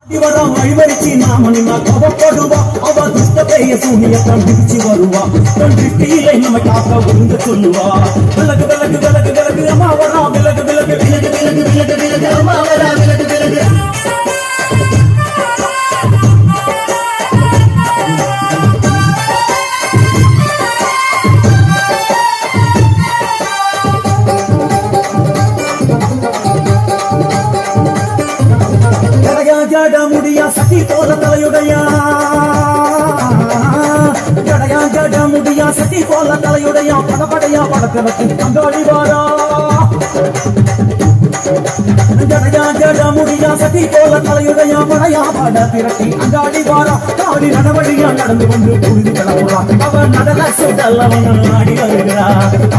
வழிமறிச்சு நாம கவப்படுவா அவ துஷ்டத்தைய சூனியத்தான் பிடிச்சு வருவா தீரை நம்ம காக்க ஒழுங்க சொல்லுவா விலகு விலகு விலகு விலகு அம்மா வரா விலகு விலகு விலகு விலகு விலகு விலகு அம்மா வரா விலகு விலகு ஜட முடியா சட்டி போல தலையுடையா ஜடையா ஜட முடியா சட்டி போல தலையுடையா படப்படையா படத்திறக்கு பங்காளி வாரா ஜடையா ஜட முடியா சட்டி போல தலையுடையா படையா பட திரட்டி அங்காடி வாரா காடி நடவடியா நடந்து கொண்டு புரிது கிளம்புறா அவன் நடன சுடல்லவன் ஆடி வருகிறா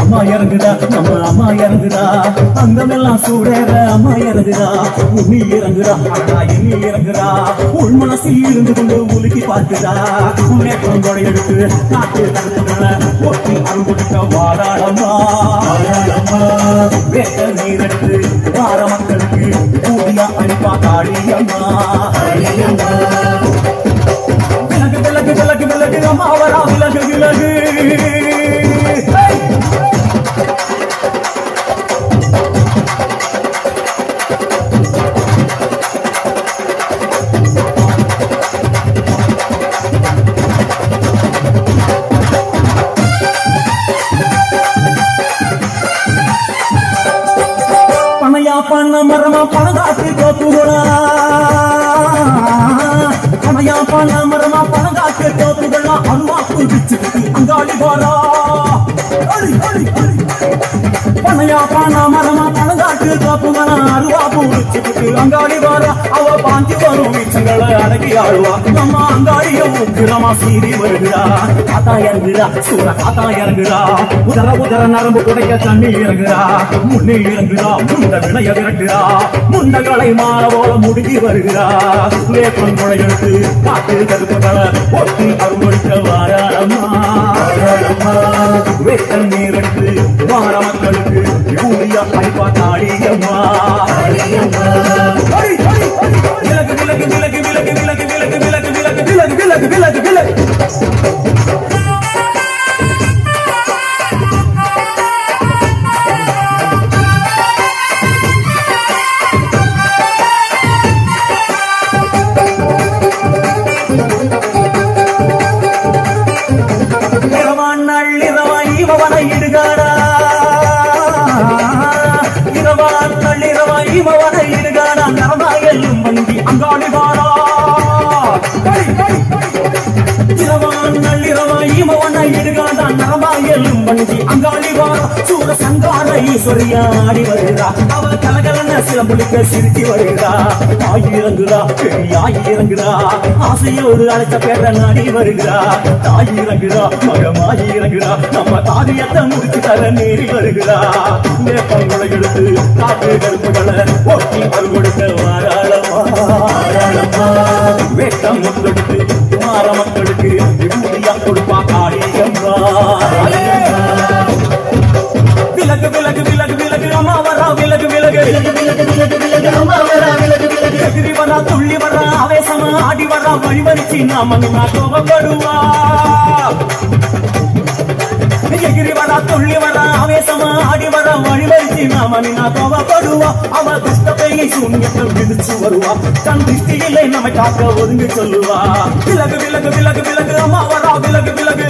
அம்மா இறங்குதா நம்ம அம்மா இறங்குதா அங்கமெல்லாம் சூடேற அம்மா இறங்குதா உண்ணி இறங்குறா அடா எண்ணி இறங்குறா உள் மனசில் இருந்து கொண்டு உலுக்கி பார்க்குதா மேற்கொண்டு எடுத்து காட்டு தடுப்புகளை ஒட்டி அருள் கொடுக்க வாராளம்மா வேட்ட நீரெடுத்து வார மக்களுக்கு கூடியா அனுப்பா காளியம்மா விலகு விலகு விலகு விலகு அம்மா வரா விலகு விலகு பண்ண மரமா பணங்காட்டு தோப்புகளா பணையா பண்ண மரமா பணங்காட்டு தோப்புகளா அருவா குதிச்சு அங்காளி வாரா பணையா பண்ண மரமா பணங்காட்டு தோப்புகளா அருவா குதிச்சு அங்காளி வாரா அவ பாஞ்சி வரும் வீச்சங்களை அடக்கி ஆடுவா நம்ம அங்காளிய உக்கிரமா சீறி வருகிறா காத்தா இறங்குறா சூற காத்தா இறங்குறா உதர உதர நரம்பு குடைக்க தண்ணி இறங்குறா முன்னே இறங்குறா முண்ட விளைய விரட்டுறா முண்டகளை மாற போல முடுங்கி வருகிறா வேப்பன் கொடை எடுத்து காட்டு கருப்புகளை ஒட்டி அருள்படுத்த வாராளம்மா வேட்டல் நீர் எடுத்து வார மக்களுக்கு கூடிய பைப்பா காளியம்மா விலகு விலகு விலகு விலகு விலகு விலகு விலகு விலகு விலகு விலகு விலகு விலகு அங்காளி வாரா அங்காளி வாரா சூர சங்கார ஈஸ்வரியா ஆடி வருகிறா அவ கலகலன சிலம்புலிக்க சிரிச்சி வருகிறா ஆயிரங்குறா பெரியாய் இறங்குறா ஆசையோடு அழைச்ச பேர நாடி வருகிறா தாய் இறங்குறா மகமாய் இறங்குறா நம்ம காரியத்தை முடிச்சு தர நேரி வருகிறா வேப்பங்களை எடுத்து காட்டு கருப்புகளை ஒட்டி அருள் கொடுக்க வாராளம்மா வேட்டம் முத்தெடுத்து மாற மக்களுக்கு கூடியா கொடுப்பா காளியம்மா விலகு விலகு விலகு விலகு அம்மா வரா விலகு விலகு அம்மா வரா விலகு விலகு எதிரி வரா துள்ளி வரா ஆவேசமா ஆடி வரா வழிமறிச்சு நாம கோபப்படுவா எகிரி வரா துள்ளி வரா ஆவேசமா ஆடி வரா வழிமறிச்சு நாம கோபப்படுவா அவ துஷ்டத்தையை சூன்யத்தில் விதிச்சு வருவா தன் திருஷ்டியிலே நம்மை காக்க ஒதுங்கி சொல்லுவா விலகு விலகு விலகு விலகு அம்மா வரா விலகு விலகு